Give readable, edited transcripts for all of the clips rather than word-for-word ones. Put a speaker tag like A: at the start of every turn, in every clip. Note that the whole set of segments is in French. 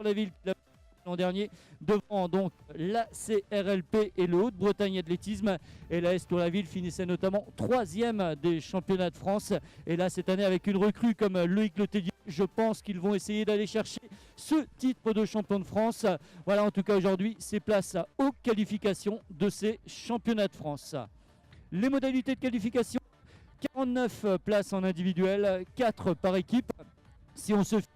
A: sur la ville l'an dernier, devant donc la CRLP et le Haute-Bretagne Athlétisme. Et la S la ville finissait notamment 3e des championnats de France. Et là, cette année, avec une recrue comme Loïc Letellier, je pense qu'ils vont essayer d'aller chercher ce titre de champion de France. Voilà, en tout cas, aujourd'hui, c'est place aux qualifications de ces championnats de France. Les modalités de qualification, 49 places en individuel, 4 par équipe. Si on se fait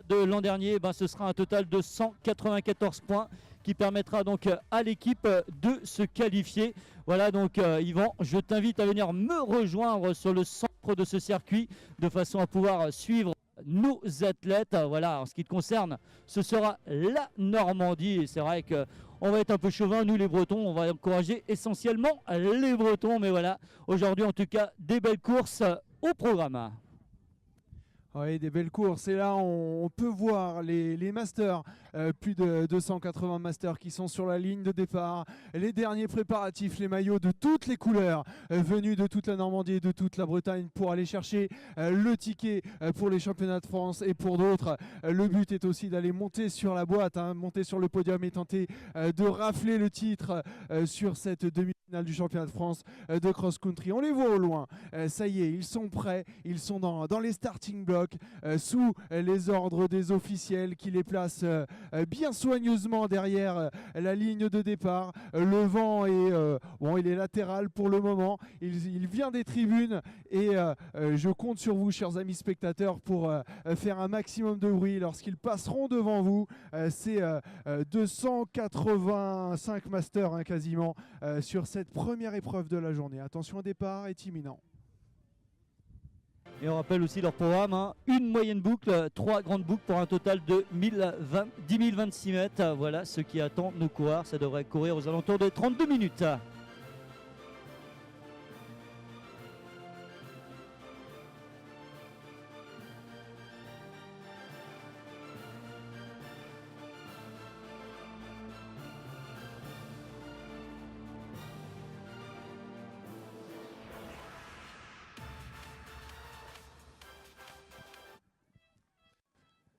A: de l'an dernier, ce sera un total de 194 points qui permettra donc à l'équipe de se qualifier. Voilà, donc Yvan, je t'invite à venir me rejoindre sur le centre de ce circuit de façon à pouvoir suivre nos athlètes. Voilà, en ce qui te concerne, ce sera la Normandie. Et c'est vrai qu'on va être un peu chauvin, nous les Bretons, on va encourager essentiellement les Bretons. Mais voilà, aujourd'hui en tout cas, des belles courses au programme.
B: Oui, des belles courses. Et là, on peut voir les masters, plus de 280 masters qui sont sur la ligne de départ. Les derniers préparatifs, les maillots de toutes les couleurs, venus de toute la Normandie et de toute la Bretagne pour aller chercher le ticket pour les championnats de France et pour d'autres. Le but est aussi d'aller monter sur la boîte, monter sur le podium et tenter de rafler le titre sur cette demi-finale du championnat de France de cross-country. On les voit au loin. Ça y est, ils sont prêts. Ils sont dans les starting blocks. Sous les ordres des officiels qui les placent bien soigneusement derrière la ligne de départ. Le vent il est latéral pour le moment. Il vient des tribunes et je compte sur vous, chers amis spectateurs, pour faire un maximum de bruit lorsqu'ils passeront devant vous. C'est 285 masters quasiment sur cette première épreuve de la journée. Attention, au départ est imminent.
A: Et on rappelle aussi leur programme, une moyenne boucle, 3 grandes boucles pour un total de 10 026 mètres. Voilà ce qui attend nos coureurs. Ça devrait courir aux alentours de 32 minutes.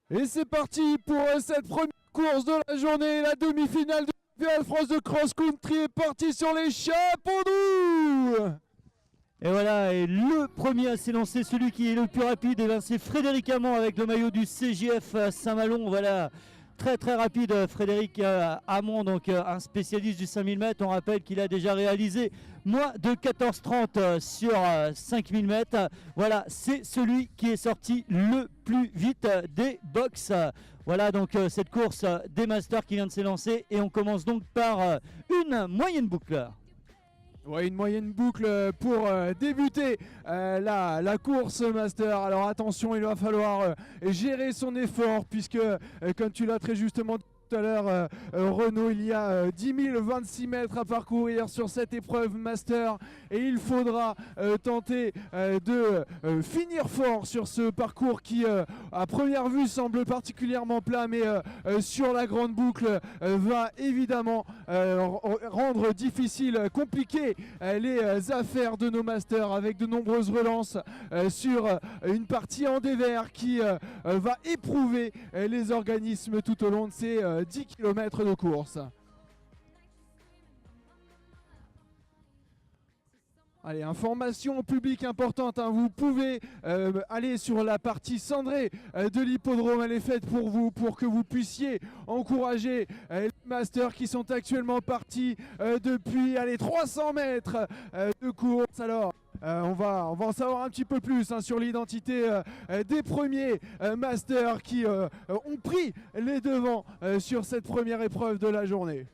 B: Et c'est parti pour cette première course de la journée, la demi-finale du championnat de France de cross-country est partie sur les chapeaux doux.
A: Et voilà, et le premier à s'élancer, celui qui est le plus rapide, c'est Frédéric Amand avec le maillot du CGF Saint-Malo. Voilà, très rapide Frédéric Amand, donc un spécialiste du 5000 mètres. On rappelle qu'il a déjà réalisé moins de 14,30 sur 5000 mètres. Voilà, c'est celui qui est sorti le plus vite des box. Voilà donc cette course des masters qui vient de s'élancer et on commence donc par une moyenne boucle.
B: Ouais, une moyenne boucle pour débuter la course master. Alors attention, il va falloir gérer son effort puisque comme tu l'as très justement dit tout à l'heure, Renaud, il y a 10 026 mètres à parcourir sur cette épreuve master et il faudra tenter de finir fort sur ce parcours qui à première vue semble particulièrement plat, mais sur la grande boucle va évidemment rendre difficile, compliqué les affaires de nos masters avec de nombreuses relances sur une partie en dévers qui va éprouver les organismes tout au long de ces 10 km de course. Allez, information au public importante, vous pouvez aller sur la partie cendrée de l'hippodrome, elle est faite pour vous, pour que vous puissiez encourager les masters qui sont actuellement partis depuis 300 mètres de course. Alors, on va en savoir un petit peu plus sur l'identité des premiers masters qui ont pris les devants sur cette première épreuve de la journée.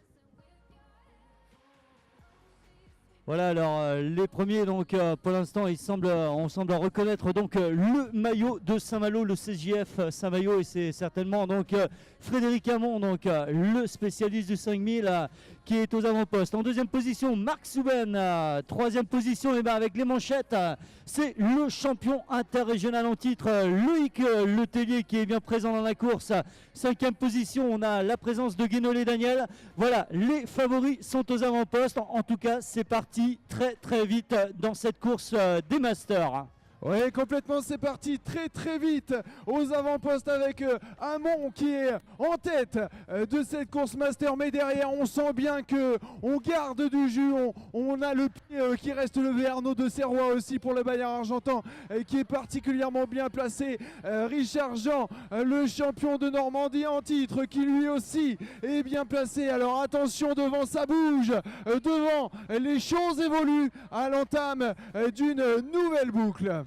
A: Voilà, alors les premiers, donc pour l'instant, on semble reconnaître donc le maillot de Saint-Malo, le CJF Saint-Malo, et c'est certainement donc Frédéric Amand, donc le spécialiste du 5000 qui est aux avant-postes. En deuxième position, Marc Souben. Troisième position, avec les manchettes, c'est le champion interrégional en titre, Loïc Letellier, qui est bien présent dans la course. Cinquième position, on a la présence de Guénolé Daniel. Voilà, les favoris sont aux avant-postes. En tout cas, c'est parti très vite dans cette course des Masters.
B: Oui, complètement, c'est parti très très vite aux avant-postes avec Hamon qui est en tête de cette course master, mais derrière on sent bien que on garde du jus, on a le pied qui reste levé. Arnaud de Serrois aussi pour le Bayard Argentan qui est particulièrement bien placé. Richard Jean, le champion de Normandie en titre, qui lui aussi est bien placé. Alors attention, devant ça bouge, devant les choses évoluent à l'entame d'une nouvelle boucle.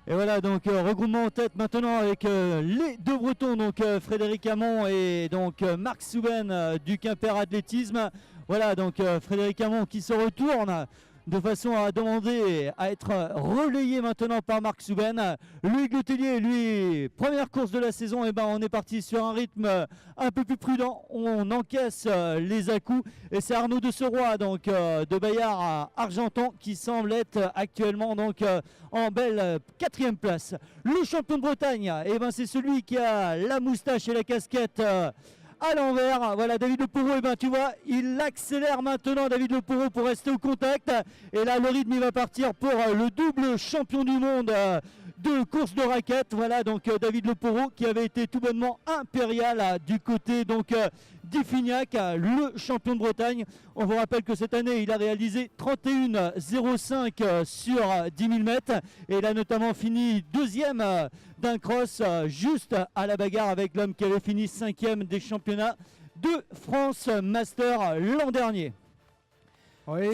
A: Et voilà, donc regroupement en tête maintenant avec les deux Bretons, donc Frédéric Hamon et donc Marc Souben du Quimper Athlétisme. Voilà, donc Frédéric Hamon qui se retourne de façon à demander à être relayé maintenant par Marc Souben. Loïc Letellier, lui, première course de la saison, et on est parti sur un rythme un peu plus prudent. On encaisse les à-coups et c'est Arnaud de Serrois, donc de Bayard à Argentan, qui semble être actuellement donc en belle 4e place. Le champion de Bretagne, c'est celui qui a la moustache et la casquette à l'envers. Voilà, David Le Porreau, tu vois, il accélère maintenant, David Le Porreau, pour rester au contact. Et là, le rythme, il va partir pour le double champion du monde de course de raquettes. Voilà, donc David Le Porreau qui avait été tout bonnement impérial du côté donc d'Iffignac, le champion de Bretagne. On vous rappelle que cette année, il a réalisé 31,05 sur 10 000 mètres. Et il a notamment fini deuxième d'un cross juste à la bagarre avec l'homme qui avait fini 5e des championnats de France Master l'an dernier.
B: Oui,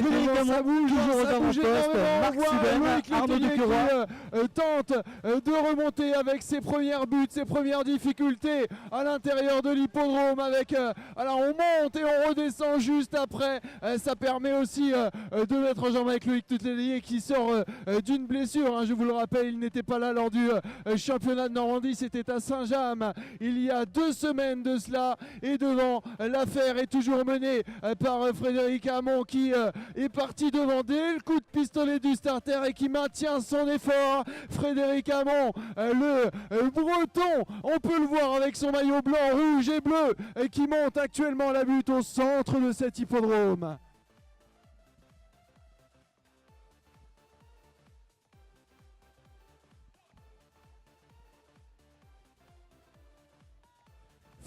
B: ça bouge, ça bouge énormément.
A: Marc
B: On voit
A: Souben,
B: Loïc Letellier qui tente de remonter avec ses premières buts, ses premières difficultés à l'intérieur de l'hippodrome. Alors on monte et on redescend juste après. Ça permet aussi de mettre en jambe avec Loïc Letellier qui sort d'une blessure. Je vous le rappelle, il n'était pas là lors du championnat de Normandie. C'était à Saint-James il y a 2 semaines de cela. Et devant, l'affaire est toujours menée par Frédéric Hamon qui est parti devant dès le coup de pistolet du starter et qui maintient son effort. Frédéric Hamon, le breton, on peut le voir avec son maillot blanc, rouge et bleu, qui monte actuellement la butte au centre de cet hippodrome.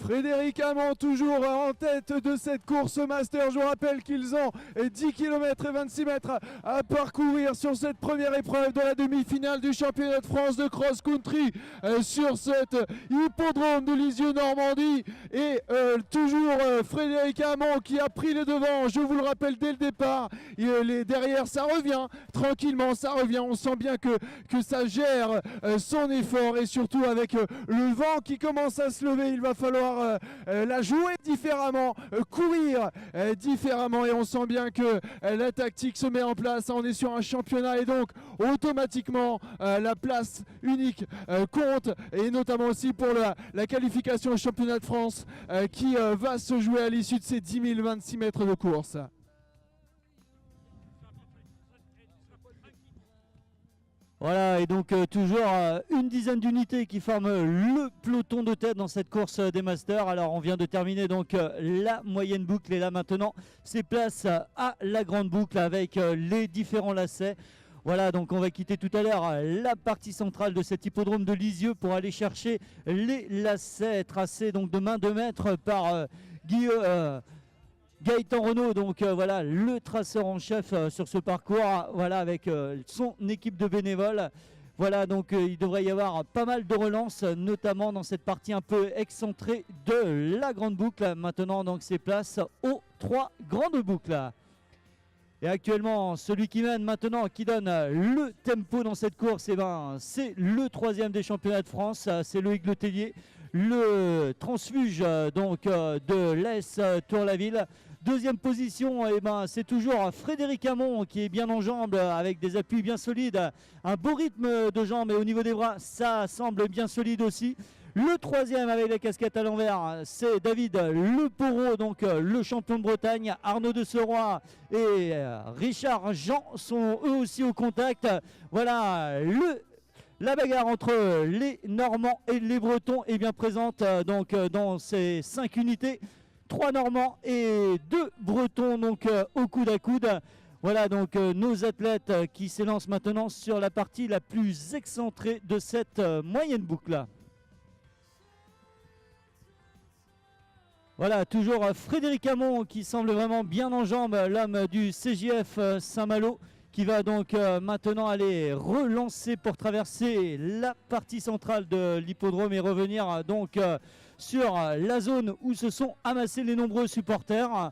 B: Frédéric Hamon toujours en tête de cette course master. Je vous rappelle qu'ils ont 10 km et 26 mètres à parcourir sur cette première épreuve de la demi-finale du championnat de France de cross-country sur cet hippodrome de Lisieux-Normandie. Et toujours Frédéric Hamon qui a pris les devants, je vous le rappelle dès le départ. Derrière ça revient, tranquillement ça revient. On sent bien que ça gère son effort et surtout avec le vent qui commence à se lever, il va falloir la jouer différemment, courir différemment, et on sent bien que la tactique se met en place. On est sur un championnat et donc automatiquement la place unique compte, et notamment aussi pour la qualification au championnat de France qui va se jouer à l'issue de ces 10 026 mètres de course.
A: Voilà, et donc toujours une dizaine d'unités qui forment le peloton de tête dans cette course des Masters. Alors on vient de terminer donc la moyenne boucle, et là maintenant c'est place à la grande boucle avec les différents lacets. Voilà, donc on va quitter tout à l'heure la partie centrale de cet hippodrome de Lisieux pour aller chercher les lacets tracés donc de main de maître par Gaëtan Renaud, donc voilà, le traceur en chef sur ce parcours, voilà, avec son équipe de bénévoles. Voilà, donc il devrait y avoir pas mal de relances, notamment dans cette partie un peu excentrée de la grande boucle. Maintenant, donc c'est place aux 3 grandes boucles. Et actuellement, celui qui mène maintenant, qui donne le tempo dans cette course, c'est le 3e des championnats de France, c'est Loïc Letellier, le transfuge donc de l'AS Tour-la-Ville. 2e position, c'est toujours Frédéric Hamon qui est bien en jambes avec des appuis bien solides, un beau rythme de jambes, et au niveau des bras ça semble bien solide aussi. Le 3e avec la casquette à l'envers, c'est David Le Porreau, donc le champion de Bretagne. Arnaud de Serrois et Richard Jean sont eux aussi au contact. Voilà, la bagarre entre les Normands et les Bretons est bien présente donc dans ces 5 unités. 3 Normands et 2 Bretons donc au coude à coude. Voilà donc nos athlètes qui s'élancent maintenant sur la partie la plus excentrée de cette moyenne boucle. Voilà, toujours Frédéric Hamon qui semble vraiment bien en jambes, l'homme du CJF Saint-Malo, qui va donc maintenant aller relancer pour traverser la partie centrale de l'hippodrome et revenir donc sur la zone où se sont amassés les nombreux supporters.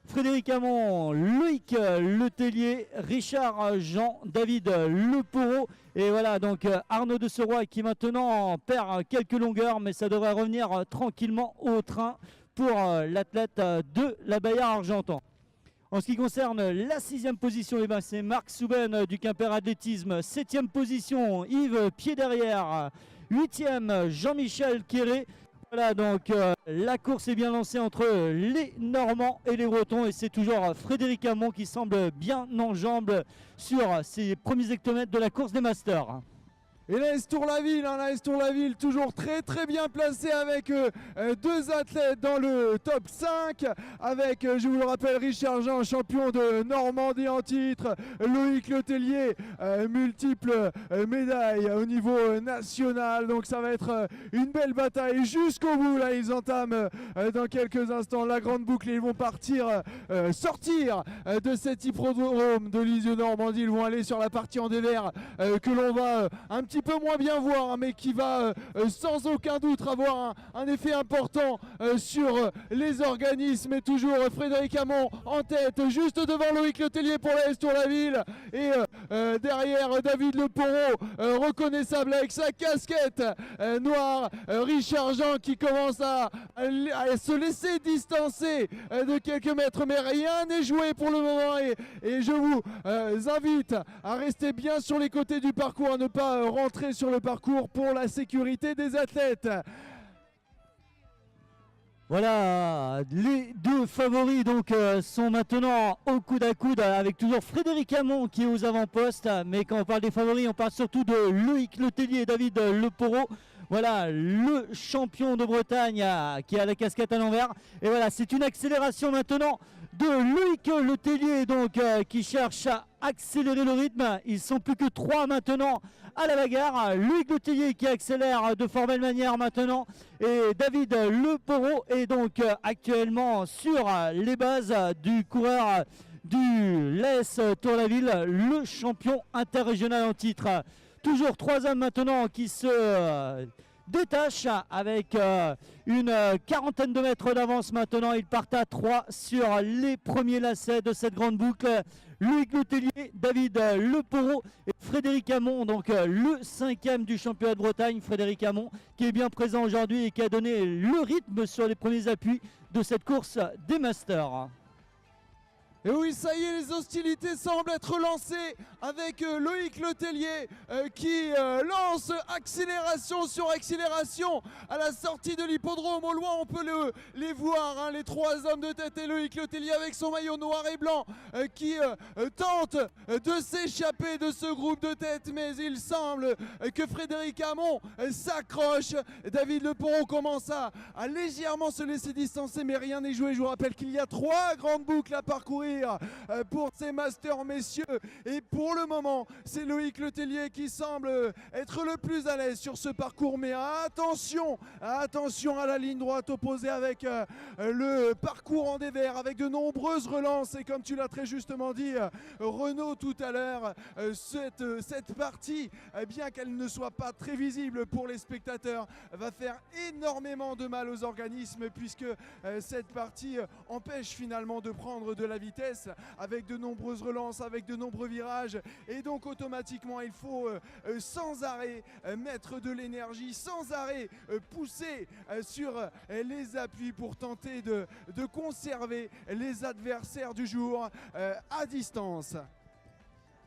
A: Frédéric Hamon, Loïc Letellier, Richard Jean, David Leporo et voilà donc Arnaud de Seroy qui maintenant perd quelques longueurs, mais ça devrait revenir tranquillement au train pour l'athlète de la Bayard Argentan. En ce qui concerne la 6e position, c'est Marc Souben du Quimper Athlétisme. 7e position, Yves Pied-Derrière. 8e, Jean-Michel Quéré. Voilà, donc la course est bien lancée entre les Normands et les Bretons. Et c'est toujours Frédéric Hamon qui semble bien en jambes sur ses premiers hectomètres de la course des Masters.
B: Et l'AS Tour-la-Ville, toujours très bien placé avec deux athlètes dans le top 5, avec, je vous le rappelle, Richard Jean, champion de Normandie en titre, Loïc Letellier, multiples médailles au niveau national, donc ça va être une belle bataille jusqu'au bout. Là, ils entament dans quelques instants la grande boucle et ils vont sortir de cet hippodrome de Lisieux-Normandie. Ils vont aller sur la partie en dévers que l'on va un petit peu moins bien voir, mais qui va sans aucun doute avoir un effet important sur les organismes. Et toujours Frédéric Hamon en tête, juste devant Loïc Letellier pour l'AS Tour-la-Ville. Et derrière David Leporo, reconnaissable avec sa casquette noire. Richard Jean qui commence à se laisser distancer de quelques mètres, mais rien n'est joué pour le moment. Et je vous invite à rester bien sur les côtés du parcours, à ne pas rentrer sur le parcours pour la sécurité des athlètes.
A: Voilà, les deux favoris donc sont maintenant au coude à coude avec toujours Frédéric Hamon qui est aux avant-postes. Mais quand on parle des favoris, on parle surtout de Loïc Letellier et David Leporo. Voilà, le champion de Bretagne qui a la casquette à l'envers. Et voilà, c'est une accélération maintenant de Loïc Letellier donc, qui cherche à accélérer le rythme. Ils sont plus que 3 maintenant à la bagarre. Loïc Letellier qui accélère de fort belle manière maintenant. Et David Leporo est donc actuellement sur les bases du coureur du l'AS Tour-la-Ville, le champion interrégional en titre. Toujours 3 hommes maintenant qui se détachent avec une quarantaine de mètres d'avance maintenant. Ils partent à 3 sur les premiers lacets de cette grande boucle. Loïc Letellier, David Leporo et Frédéric Hamon, donc le 5e du championnat de Bretagne. Frédéric Hamon qui est bien présent aujourd'hui et qui a donné le rythme sur les premiers appuis de cette course des Masters.
B: Et oui, ça y est, les hostilités semblent être lancées avec Loïc Letellier qui lance accélération sur accélération à la sortie de l'hippodrome. Au loin, on peut les voir, hein, les 3 hommes de tête et Loïc Letellier avec son maillot noir et blanc qui tente de s'échapper de ce groupe de tête. Mais il semble que Frédéric Hamon s'accroche. David Leporo commence à légèrement se laisser distancer, mais rien n'est joué. Je vous rappelle qu'il y a 3 grandes boucles à parcourir pour ces Masters, messieurs, et pour le moment c'est Loïc Letellier qui semble être le plus à l'aise sur ce parcours. Mais attention à la ligne droite opposée avec le parcours en dévers avec de nombreuses relances. Et comme tu l'as très justement dit Renaud tout à l'heure, cette partie, bien qu'elle ne soit pas très visible pour les spectateurs, va faire énormément de mal aux organismes, puisque cette partie empêche finalement de prendre de la vitesse avec de nombreuses relances, avec de nombreux virages. Et donc automatiquement il faut sans arrêt mettre de l'énergie, sans arrêt pousser sur les appuis pour tenter de conserver les adversaires du jour à distance.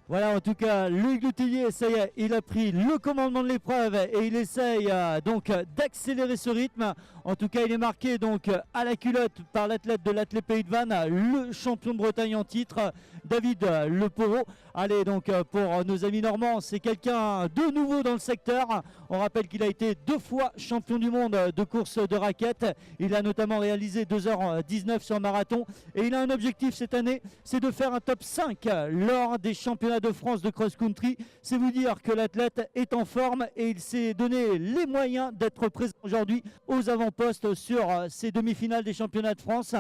A: Voilà, en tout cas, Loïc Letellier, ça y est, il a pris le commandement de l'épreuve et il essaye donc d'accélérer ce rythme. En tout cas, il est marqué donc à la culotte par l'athlète de l'Athlé Pays de Vannes, le champion de Bretagne en titre, David Leporeau. Allez, donc pour nos amis normands, c'est quelqu'un de nouveau dans le secteur. On rappelle qu'il a été 2 fois champion du monde de course de raquettes. Il a notamment réalisé 2h19 sur marathon et il a un objectif cette année, c'est de faire un top 5 lors des championnats de France de cross-country. C'est vous dire que l'athlète est en forme et il s'est donné les moyens d'être présent aujourd'hui aux avant-postes sur ces demi-finales des championnats de France.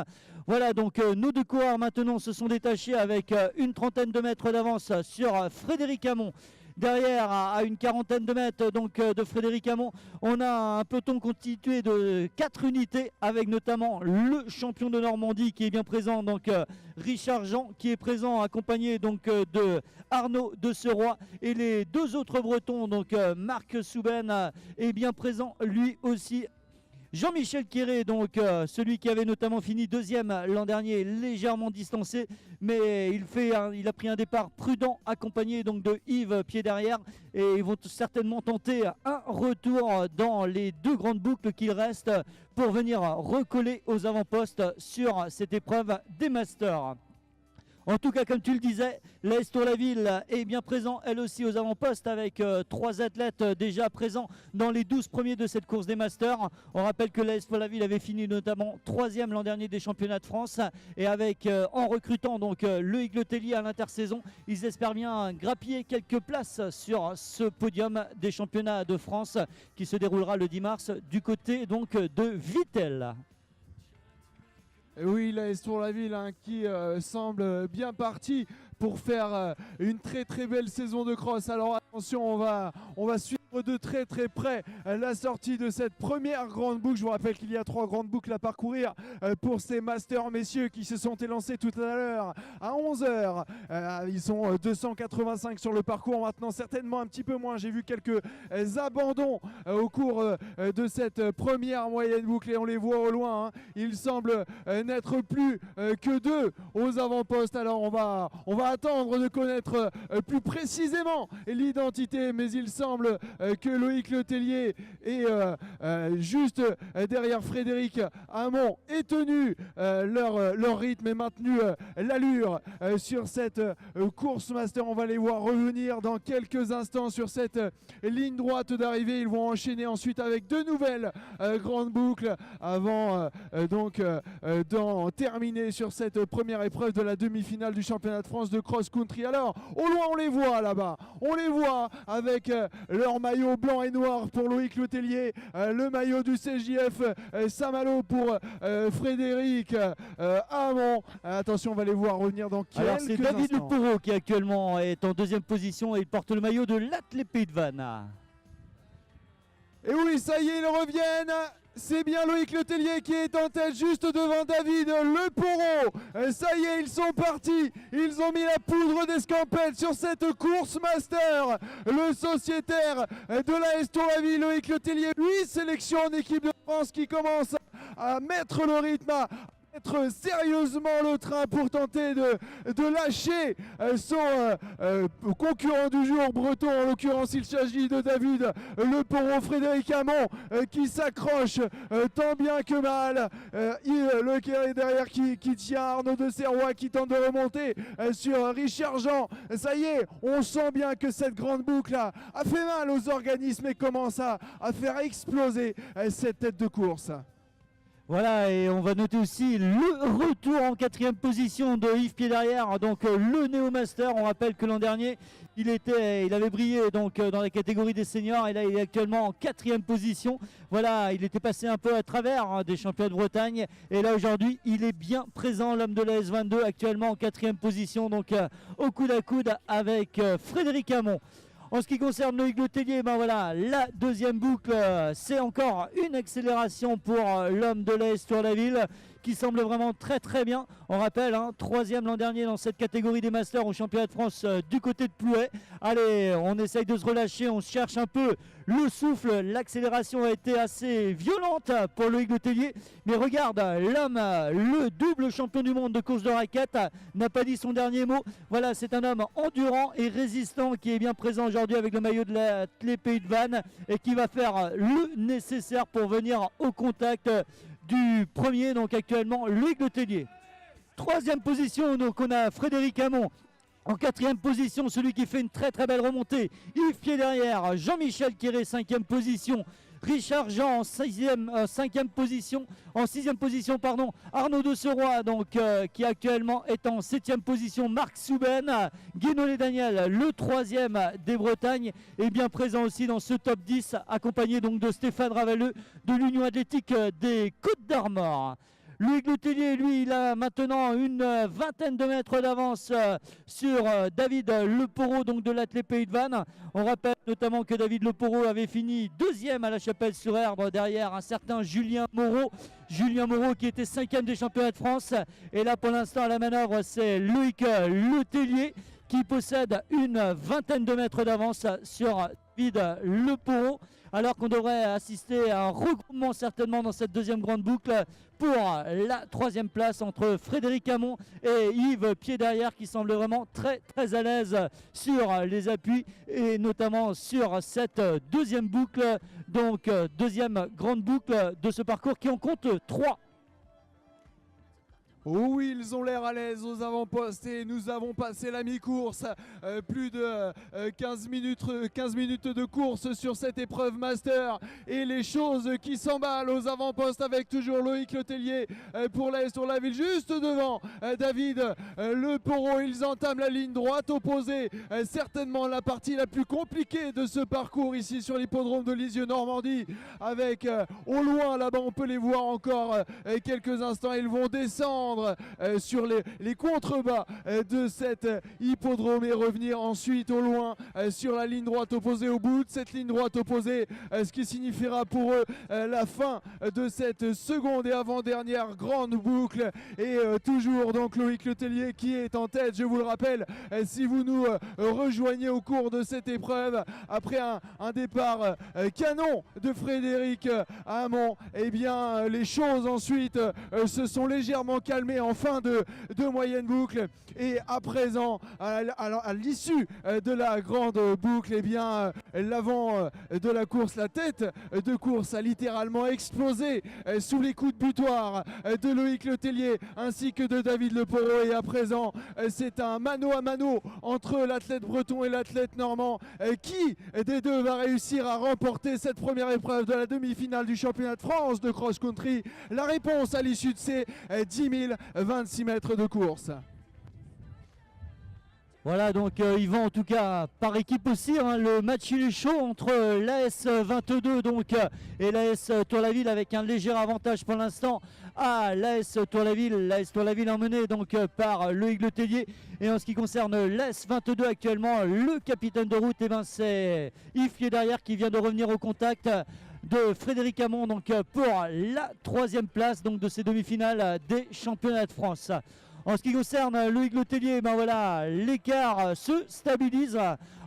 A: Voilà, donc nos 2 coureurs maintenant se sont détachés avec une trentaine de mètres d'avance sur Frédéric Hamon. Derrière, à une quarantaine de mètres donc, de Frédéric Hamon, on a un peloton constitué de 4 unités avec notamment le champion de Normandie qui est bien présent, donc Richard Jean qui est présent accompagné donc de Arnaud de Seroy et les 2 autres Bretons, donc Marc Souben est bien présent lui aussi. Jean-Michel Quéré, donc celui qui avait notamment fini 2e l'an dernier, légèrement distancé, mais il a pris un départ prudent, accompagné donc de Yves pied derrière, et ils vont certainement tenter un retour dans les 2 grandes boucles qu'il reste pour venir recoller aux avant-postes sur cette épreuve des Masters. En tout cas, comme tu le disais, l'AS Tour-la-Ville est bien présent, elle aussi, aux avant-postes avec 3 athlètes déjà présents dans les 12 premiers de cette course des Masters. On rappelle que l'AS Tour-la-Ville avait fini notamment 3e l'an dernier des championnats de France et avec, en recrutant donc Loïc Letellier à l'intersaison, ils espèrent bien grappiller quelques places sur ce podium des championnats de France qui se déroulera le 10 mars du côté donc de Vittel.
B: Et oui, l'AS Tour-la-Ville qui semble bien parti pour faire une très belle saison de cross. Alors attention, on va suivre de très près la sortie de cette première grande boucle. Je vous rappelle qu'il y a 3 grandes boucles à parcourir pour ces Masters messieurs qui se sont élancés tout à l'heure à 11h. Ils sont 285 sur le parcours maintenant, certainement un petit peu moins. J'ai vu quelques abandons au cours de cette première moyenne boucle et on les voit au loin. Il semble n'être plus que 2 aux avant-postes. Alors on va attendre de connaître plus précisément l'identité, mais il semble que Loïc Letellier est juste derrière Frédéric Hamon et tenu leur rythme et maintenu l'allure sur cette course master. On va les voir revenir dans quelques instants sur cette ligne droite d'arrivée. Ils vont enchaîner ensuite avec 2 nouvelles grandes boucles avant d'en terminer sur cette première épreuve de la demi-finale du championnat de France de cross-country. Alors au loin on les voit là-bas, on les voit avec leur maillot blanc et noir pour Loïc Letellier, le maillot du CJF Saint-Malo pour Frédéric Hamon. Attention, on va les voir revenir dans quelques instants.
A: Alors c'est David Leporeau qui actuellement est en 2e position et il porte le maillot de l'Athlé Pays de Vannes.
B: Et oui, ça y est, ils reviennent. C'est bien Loïc Letellier qui est en tête juste devant David Leporeau. Ça y est, ils sont partis. Ils ont mis la poudre d'escampette sur cette course master. Le sociétaire de l'AS Tour-la-Ville, Loïc Letellier, 8 sélections en équipe de France qui commence à mettre le rythme, mettre sérieusement le train pour tenter de lâcher son concurrent du jour breton. En l'occurrence, il s'agit de David Leporeau. Frédéric Hamon qui s'accroche tant bien que mal. Le Quéré derrière qui tient Arnaud de Seroy qui tente de remonter sur Richard Jean. Ça y est, on sent bien que cette grande boucle a fait mal aux organismes et commence à faire exploser cette tête de course.
A: Voilà, et on va noter aussi le retour en 4e position de Yves pied derrière, donc le Néo Master. On rappelle que l'an dernier, il avait brillé donc dans la catégorie des seniors et là il est actuellement en 4e position. Voilà, il était passé un peu à travers des championnats de Bretagne et là aujourd'hui il est bien présent, l'homme de la S22 actuellement en 4e position, donc au coude à coude avec Frédéric Hamon. En ce qui concerne Loïc Letellier, ben voilà, la 2e boucle, c'est encore une accélération pour l'homme de l'AS Tour-la-Ville qui semble vraiment très très bien. On rappelle, hein, 3e l'an dernier dans cette catégorie des Masters au championnat de France du côté de Plouay. Allez, on essaye de se relâcher, on cherche un peu le souffle. L'accélération a été assez violente pour Loïc Letellier. Mais regarde, l'homme, le double champion du monde de course de raquette, n'a pas dit son dernier mot. Voilà, c'est un homme endurant et résistant qui est bien présent aujourd'hui avec le maillot de l'Athlé Pays de Vannes et qui va faire le nécessaire pour venir au contact du premier, donc actuellement Loïc Letellier. 3e position, donc on a Frédéric Hamon. En 4e position, celui qui fait une très très belle remontée, Yves Pied derrière, Jean-Michel Quéré, 5e position. Richard Jean en 5e position, en 6e position, pardon, Arnaud de Seroy, donc, qui actuellement est en 7e position, Marc Souben, Guénolé Daniel, le 3e des Bretagnes, est bien présent aussi dans ce top 10, accompagné donc de Stéphane Ravalleux de l'Union Athlétique des Côtes d'Armor. Loïc Letellier, lui, il a maintenant une vingtaine de mètres d'avance sur David Leporeau, donc de l'Athlé Pays de Vannes. On rappelle notamment que David Leporeau avait fini 2e à la Chapelle-sur-Erdre derrière un certain Julien Moreau. Julien Moreau qui était 5e des championnats de France. Et là, pour l'instant, à la manœuvre, c'est Loïc Letellier qui possède une vingtaine de mètres d'avance sur David Leporeau. Alors qu'on devrait assister à un regroupement certainement dans cette deuxième grande boucle pour la 3e place entre Frédéric Hamon et Yves Pied derrière qui semble vraiment très très à l'aise sur les appuis et notamment sur cette deuxième boucle, donc deuxième grande boucle de ce parcours qui en compte 3.
B: Oh oui, ils ont l'air à l'aise aux avant-postes et nous avons passé la mi-course. Plus de 15 minutes de course sur cette épreuve master et les choses qui s'emballent aux avant-postes avec toujours Loïc Letellier pour l'AS Tour-la-Ville juste devant David Leporeau. Ils entament la ligne droite opposée, certainement la partie la plus compliquée de ce parcours ici sur l'hippodrome de Lisieux-Normandie avec au loin là-bas on peut les voir encore quelques instants. Ils vont descendre sur les contrebas de cet hippodrome et revenir ensuite au loin sur la ligne droite opposée au bout de cette ligne droite opposée, ce qui signifiera pour eux la fin de cette seconde et avant-dernière grande boucle et toujours donc Loïc Letellier qui est en tête. Je vous le rappelle, si vous nous rejoignez au cours de cette épreuve après un départ canon de Frédéric Hamon, et bien les choses ensuite se sont légèrement calmées en fin de moyenne boucle et à présent à l'issue de la grande boucle, et bien l'avant de la course, la tête de course a littéralement explosé sous les coups de butoir de Loïc Letellier ainsi que de David Leporeau et à présent c'est un mano à mano entre l'athlète breton et l'athlète normand. Qui des deux va réussir à remporter cette première épreuve de la demi-finale du championnat de France de cross-country? La réponse à l'issue de ces 10 026 mètres de course.
A: Voilà, donc ils vont en tout cas par équipe aussi, hein, le match il est chaud entre l'AS 22 donc, et l'AS Tour-la-Ville avec un léger avantage pour l'instant à l'AS Tour-la-Ville. L'AS Tour-la-Ville emmené donc par Loïc Letellier. Et en ce qui concerne l'AS 22 actuellement, le capitaine de route, ben, c'est Yves Pied derrière qui vient de revenir au contact de Frédéric Hamon donc, pour la 3e place donc, de ces demi-finales des championnats de France. En ce qui concerne Loïc Letellier, ben voilà, l'écart se stabilise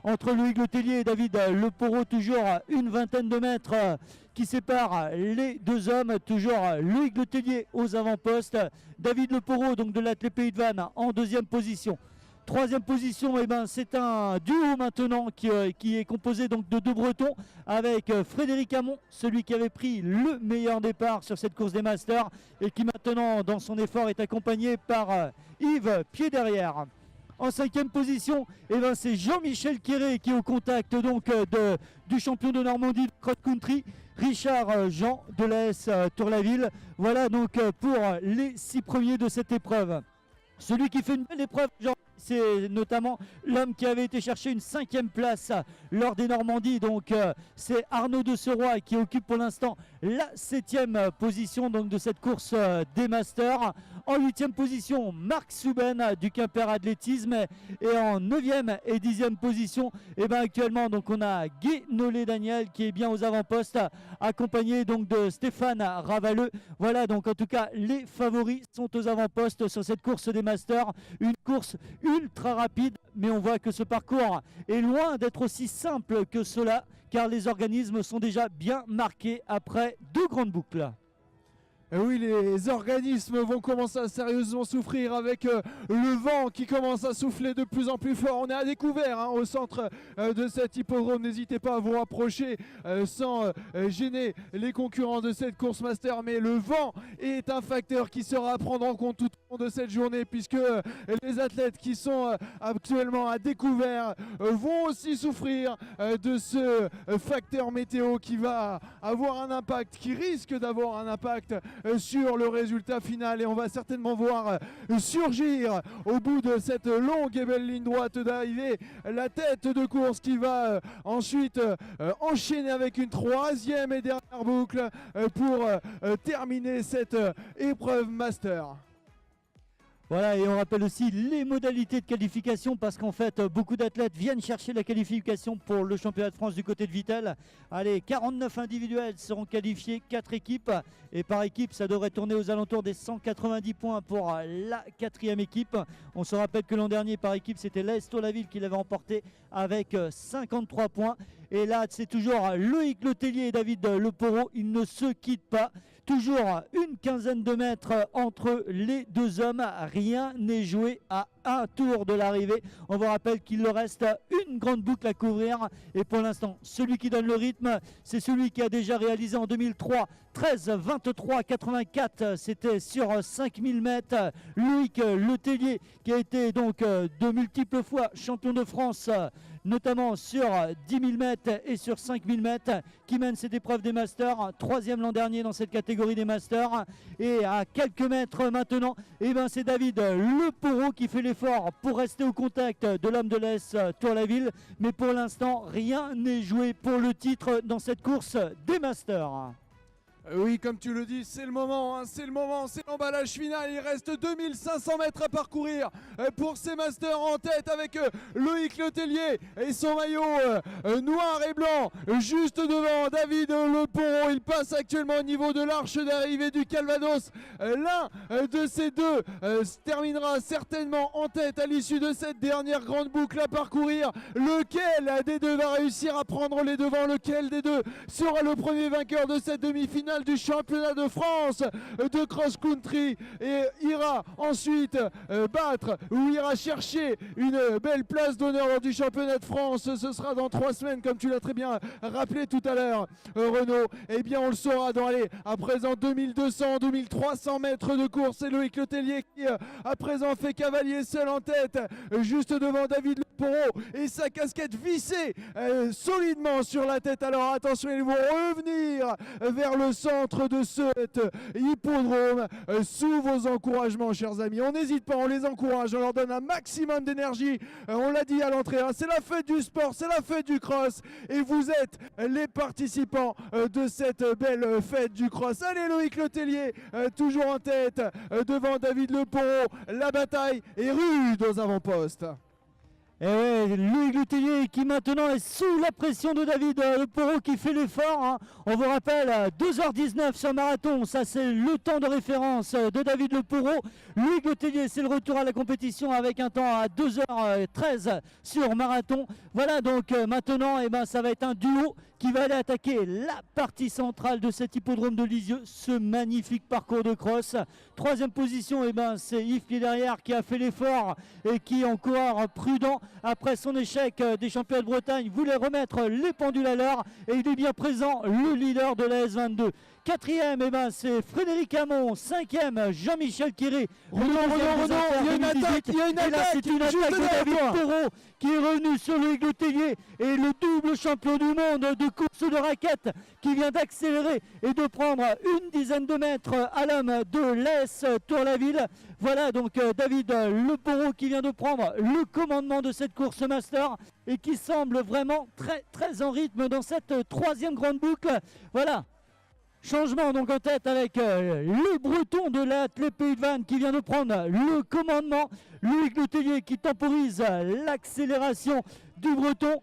A: entre Loïc Letellier et David Leporeau, toujours une vingtaine de mètres qui séparent les deux hommes. Toujours Loïc Letellier aux avant-postes, David Leporeau donc de l'Athlé Pays de Vannes en 2e position. 3e position, eh ben, c'est un duo maintenant qui est composé donc de deux Bretons avec Frédéric Hamon, celui qui avait pris le meilleur départ sur cette course des Masters et qui maintenant dans son effort est accompagné par Yves Pied derrière. En 5e position, eh ben, c'est Jean-Michel Quéré qui est au contact donc, du champion de Normandie de cross-country, Richard Jean de l'AS Tour-la-Ville. Voilà donc pour les 6 premiers de cette épreuve. Celui qui fait une belle épreuve c'est notamment l'homme qui avait été chercher une 5e place lors des Normandies. Donc c'est Arnaud de Seroy qui occupe pour l'instant la 7e position donc, de cette course des Masters. En 8e position, Marc Souben du Quimper Athlétisme. Et en 9e et 10e position, actuellement donc, on a Guy Nollet-Daniel qui est bien aux avant-postes, accompagné donc de Stéphane Ravaleux. Voilà, donc en tout cas, les favoris sont aux avant-postes sur cette course des Masters. Une course ultra rapide, mais on voit que ce parcours est loin d'être aussi simple que cela, car les organismes sont déjà bien marqués après 2 grandes boucles.
B: Oui, les organismes vont commencer à sérieusement souffrir avec le vent qui commence à souffler de plus en plus fort. On est à découvert au centre de cet hippodrome. N'hésitez pas à vous rapprocher sans gêner les concurrents de cette course master. Mais le vent est un facteur qui sera à prendre en compte tout au long de cette journée, puisque les athlètes qui sont actuellement à découvert vont aussi souffrir de ce facteur météo qui va avoir un impact, qui risque d'avoir un impact sur le résultat final. Et on va certainement voir surgir au bout de cette longue et belle ligne droite d'arrivée la tête de course qui va ensuite enchaîner avec une 3e et dernière boucle pour terminer cette épreuve master.
A: Voilà, et on rappelle aussi les modalités de qualification parce qu'en fait, beaucoup d'athlètes viennent chercher la qualification pour le championnat de France du côté de Vittel. Allez, 49 individuels seront qualifiés, 4 équipes. Et par équipe, ça devrait tourner aux alentours des 190 points pour la 4e équipe. On se rappelle que l'an dernier, par équipe, c'était l'Est-Olaville qui l'avait emporté avec 53 points. Et là, c'est toujours Loïc Letellier et David Leporeau. Ils ne se quittent pas. Toujours une quinzaine de mètres entre les deux hommes. Rien n'est joué à un tour de l'arrivée. On vous rappelle qu'il leur reste une grande boucle à couvrir. Et pour l'instant, celui qui donne le rythme, c'est celui qui a déjà réalisé en 2003 13, 23, 84. C'était sur 5000 mètres. Loïc Letellier qui a été donc de multiples fois champion de France, notamment sur 10 000 mètres et sur 5 000 mètres, qui mène cette épreuve des Masters, 3e l'an dernier dans cette catégorie des Masters. Et à quelques mètres maintenant, c'est David Leporeau qui fait l'effort pour rester au contact de l'homme de l'Est, Tour-la-Ville. Mais pour l'instant, rien n'est joué pour le titre dans cette course des Masters.
B: Oui, comme tu le dis, c'est le moment, c'est l'emballage final. Il reste 2500 mètres à parcourir pour ces Masters, en tête avec Loïc Letellier et son maillot noir et blanc juste devant David Leporeau. Il passe actuellement au niveau de l'arche d'arrivée du Calvados. L'un de ces deux terminera certainement en tête à l'issue de cette dernière grande boucle à parcourir. Lequel des deux va réussir à prendre les devants? Lequel des deux sera le premier vainqueur de cette demi-finale du championnat de France de cross-country et ira ensuite battre ou ira chercher une belle place d'honneur lors du championnat de France? Ce sera dans 3 semaines, comme tu l'as très bien rappelé tout à l'heure, Renaud. Eh bien, on le saura dans à présent 2200, 2300 mètres de course. C'est Loïc Letellier qui à présent fait cavalier seul en tête, juste devant David Leporeau et sa casquette vissée solidement sur la tête. Alors attention, ils vont revenir vers le centre de cet hippodrome sous vos encouragements, chers amis. On n'hésite pas, on les encourage, on leur donne un maximum d'énergie. On l'a dit à l'entrée, c'est la fête du sport, c'est la fête du cross et vous êtes les participants de cette belle fête du cross. Allez, Loïc Letellier toujours en tête devant David Leporeau. La bataille est rude aux avant-postes.
A: Et ouais, Loïc Letellier qui maintenant est sous la pression de David Leporeau qui fait l'effort. On vous rappelle 2h19 sur marathon, ça c'est le temps de référence de David Leporeau. Loïc Letellier, c'est le retour à la compétition avec un temps à 2h13 sur marathon. Voilà donc maintenant ça va être un duo qui va aller attaquer la partie centrale de cet hippodrome de Lisieux, ce magnifique parcours de cross. 3e position, c'est Yves Pied derrière qui a fait l'effort et qui est encore prudent. après son échec des championnats de Bretagne, voulait remettre les pendules à l'heure et il est bien présent, le leader de la S22. Quatrième, c'est Frédéric Hamon. Cinquième, Jean-Michel Quiré.
B: Renaud, il y a une attaque,
A: Et là, c'est une attaque de David Perrault qui est revenu sur le Aigle Tellier et le double champion du monde de course de raquettes qui vient d'accélérer et de prendre une dizaine de mètres à l'homme de l'AS Tour-la-Ville. Voilà donc David Leporot qui vient de prendre le commandement de cette course master et qui semble vraiment très en rythme dans cette troisième grande boucle. Voilà. Changement donc en tête avec le breton de l'Athlé Pays de Vannes qui vient de prendre le commandement. Louis Letellier qui temporise l'accélération du breton.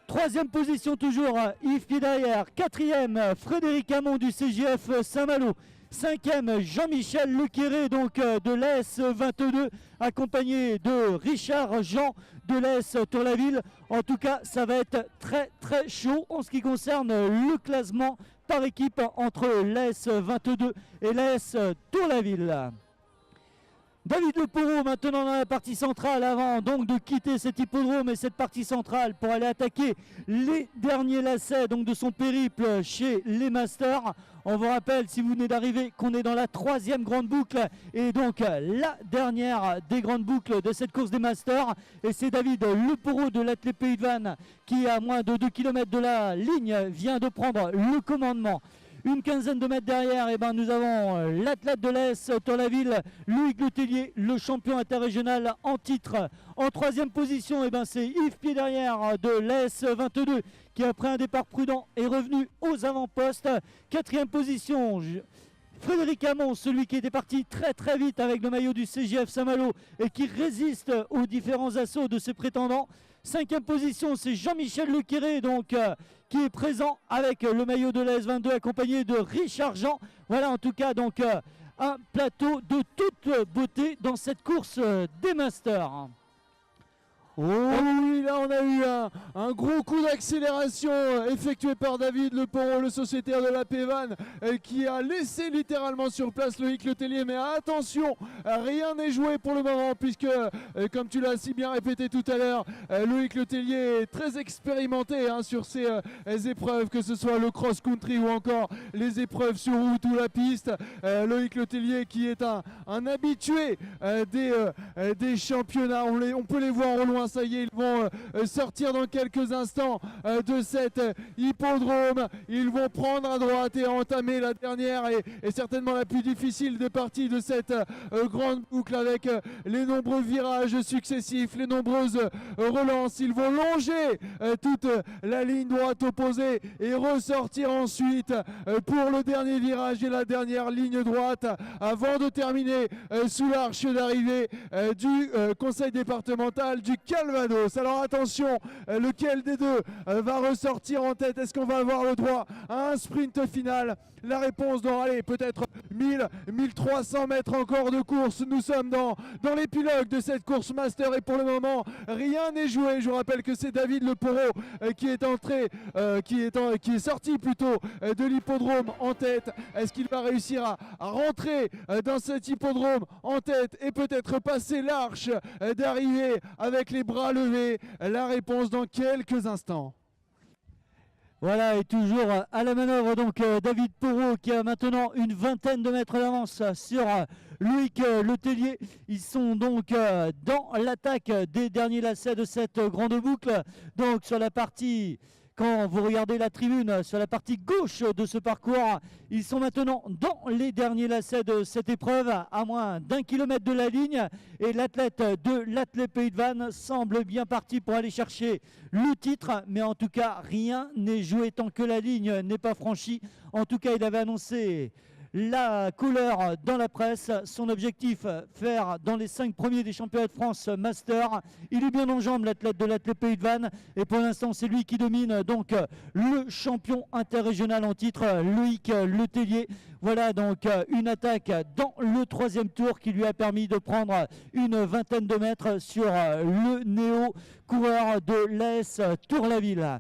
A: Troisième position toujours Yves qui est derrière. Quatrième Frédéric Hamon du CGF Saint-Malo. Cinquième Jean-Michel Lequéré donc de l'AS 22 accompagné de Richard Jean de l'AS Tour-la-Ville. En tout cas ça va être très chaud en ce qui concerne le classement par équipe entre l'AS 22 et l'AS Tour-la-Ville. David Leporot maintenant dans la partie centrale avant donc de quitter cet hippodrome et cette partie centrale pour aller attaquer les derniers lacets donc de son périple chez les Masters. On vous rappelle, si vous venez d'arriver, qu'on est dans la troisième grande boucle et donc la dernière des grandes boucles de cette course des Masters. Et c'est David Leporot de l'Athlé Pays de Vannes qui, à moins de 2 km de la ligne, vient de prendre le commandement. Une quinzaine de mètres derrière, nous avons l'athlète de l'AS Tour-la-Ville, Louis Letellier, le champion interrégional en titre. En troisième position, c'est Yves Pied derrière de l'AS 22 qui, après un départ prudent, est revenu aux avant-postes. Quatrième position, Frédéric Hamon, celui qui était parti très vite avec le maillot du CGF Saint-Malo et qui résiste aux différents assauts de ses prétendants. Cinquième position, c'est Jean-Michel Lequéré donc qui est présent avec le maillot de la S22 accompagné de Richard Jean. Voilà en tout cas donc un plateau de toute beauté dans cette course des Masters.
B: Oh oui, là on a eu un gros coup d'accélération effectué par David Leporot, le sociétaire de la Pévanne, qui a laissé littéralement sur place Loïc Letellier. Mais attention, rien n'est joué pour le moment puisque, comme tu l'as si bien répété tout à l'heure, Loïc Letellier est très expérimenté sur ces épreuves, que ce soit le cross-country ou encore les épreuves sur route ou la piste. Loïc Letellier qui est un habitué des championnats, on peut les voir au loin. Ça y est, ils vont sortir dans quelques instants de cet hippodrome. Ils vont prendre à droite et entamer la dernière et certainement la plus difficile de partie de cette grande boucle avec les nombreux virages successifs, les nombreuses relances. Ils vont longer toute la ligne droite opposée et ressortir ensuite pour le dernier virage et la dernière ligne droite avant de terminer sous l'arche d'arrivée du conseil départemental du Calvados. Alors attention, lequel des deux va ressortir en tête? Est-ce qu'on va avoir le droit à un sprint final? La réponse doit aller peut-être 1300 mètres encore de course. Nous sommes dans l'épilogue de cette course master et pour le moment rien n'est joué. Je vous rappelle que c'est David Leporot qui est sorti plutôt de l'hippodrome en tête. Est-ce qu'il va réussir à rentrer dans cet hippodrome en tête et peut-être passer l'arche d'arrivée avec les bras levés? La réponse dans quelques instants.
A: Voilà, et toujours à la manœuvre donc David Leporot qui a maintenant une vingtaine de mètres d'avance sur Loïc Letellier. Ils sont donc dans l'attaque des derniers lacets de cette grande boucle. Donc sur la partie, quand vous regardez la tribune, sur la partie gauche de ce parcours, ils sont maintenant dans les derniers lacets de cette épreuve, à moins d'1 kilomètre de la ligne. Et l'athlète de l'Athlé Pays de Vannes semble bien parti pour aller chercher le titre. Mais en tout cas, rien n'est joué tant que la ligne n'est pas franchie. En tout cas, il avait annoncé la couleur dans la presse. Son objectif, faire dans les 5 premiers des championnats de France Master. Il est bien en jambes, l'athlète de l'Athlé Pays de Vannes. Et pour l'instant, c'est lui qui domine donc le champion interrégional en titre, Loïc Letellier. Voilà donc une attaque dans le 3e tour qui lui a permis de prendre une vingtaine de mètres sur le néo-coureur de l'AS Tour-la-Ville.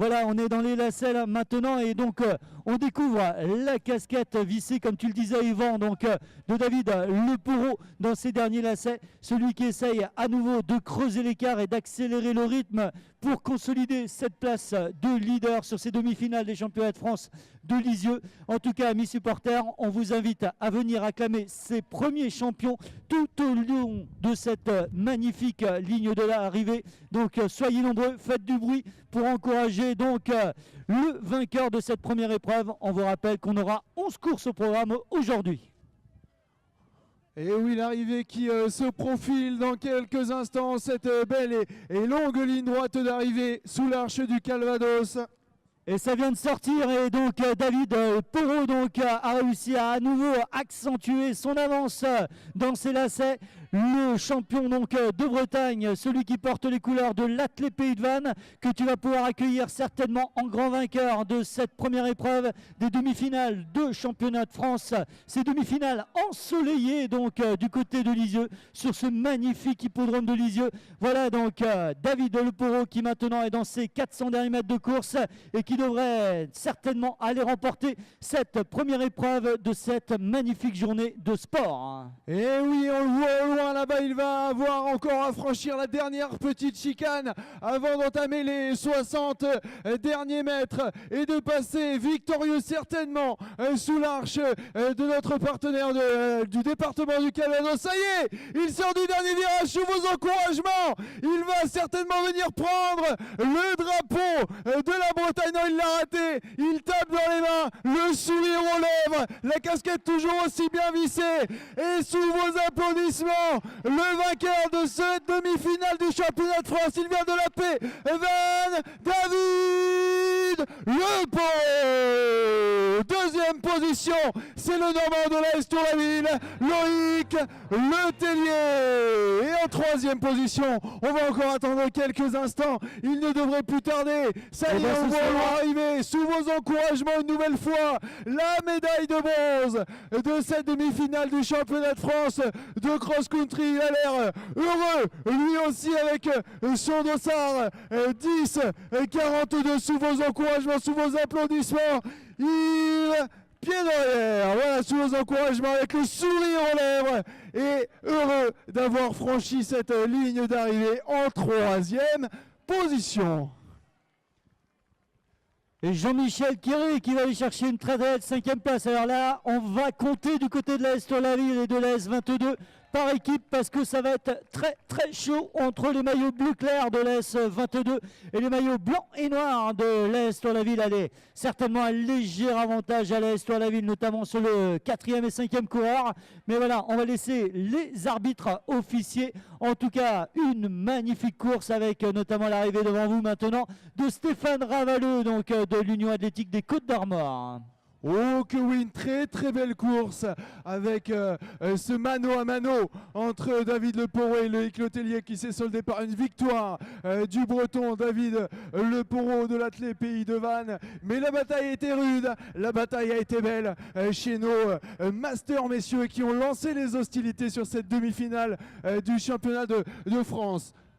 A: Voilà, on est dans les lacets là, maintenant et donc on découvre la casquette vissée, comme tu le disais Yvan, donc de David Le Poro dans ces derniers lacets. Celui qui essaye à nouveau de creuser l'écart et d'accélérer le rythme pour consolider cette place de leader sur ces demi-finales des championnats de France de Lisieux. En tout cas, amis supporters, on vous invite à venir acclamer ces premiers champions tout au long de cette magnifique ligne de l'arrivée. Donc soyez nombreux, faites du bruit pour encourager donc le vainqueur de cette première épreuve. On vous rappelle qu'on aura 11 courses au programme aujourd'hui.
B: Et oui, l'arrivée qui se profile dans quelques instants, cette belle et longue ligne droite d'arrivée sous l'arche du Calvados.
A: Et ça vient de sortir et donc David Poro donc, a réussi à nouveau accentuer son avance dans ses lacets. Le champion donc de Bretagne, celui qui porte les couleurs de l'Athlé Pays de Vannes, que tu vas pouvoir accueillir certainement en grand vainqueur de cette première épreuve des demi-finales de championnat de France. Ces demi-finales ensoleillées donc du côté de Lisieux, sur ce magnifique hippodrome de Lisieux. Voilà donc David Le Poro qui maintenant est dans ses 400 derniers mètres de course et qui devrait certainement aller remporter cette première épreuve de cette magnifique journée de sport.
B: Et oui, on le voit au loin là-bas, il va avoir encore à franchir la dernière petite chicane avant d'entamer les 60 derniers mètres et de passer victorieux certainement sous l'arche de notre partenaire du département du Calvados. Ça y est, il sort du dernier virage sous vos encouragements. Il va certainement venir prendre le drapeau de la Bretagne. Non, il l'a raté. Il tape dans les mains, le sourire aux lèvres, la casquette toujours aussi bien vissée. Et sous vos applaudissements, le vainqueur de cette demi-finale du championnat de France, il vient de la paix, David Le Poro. Deuxième position, c'est le Normand de l'Est Tour-la-Ville, Loïc Letellier. Et en troisième position, on va encore attendre quelques instants, il ne devrait plus tarder. Ça y est, on va arriver sous vos encouragements une nouvelle fois, la médaille de bronze de cette demi-finale du championnat de France de cross-country. Il a l'air heureux, lui aussi, avec son dossard 10-42 sous vos encouragements, sous vos applaudissements. Il pied derrière, voilà, sous vos encouragements, avec le sourire aux lèvres, et heureux d'avoir franchi cette ligne d'arrivée en troisième position.
A: Et Jean-Michel Quéré qui va aller chercher une très belle 5e place. Alors là, on va compter du côté de l'Est Tour-la-Ville et de l'Est 22 par équipe parce que ça va être très très chaud entre les maillots bleu clair de l'Est 22 et les maillots blancs et noirs de l'Est Tour-la-Ville. Allez, certainement un léger avantage à l'Est Tour-la-Ville, notamment sur le 4e et 5e coureur. Mais voilà, on va laisser les arbitres officier. En tout cas, une magnifique course avec notamment l'arrivée devant vous maintenant de Stéphane Ravaleux, donc de l'Union Athlétique des Côtes d'Armor.
B: Oh que oui, une très très belle course avec ce mano à mano entre David Le Poro et Loïc Letellier qui s'est soldé par une victoire du Breton David Le Poro de l'Athlé Pays de Vannes. Mais la bataille a été rude, la bataille a été belle chez nos masters messieurs qui ont lancé les hostilités sur cette demi-finale du championnat de France.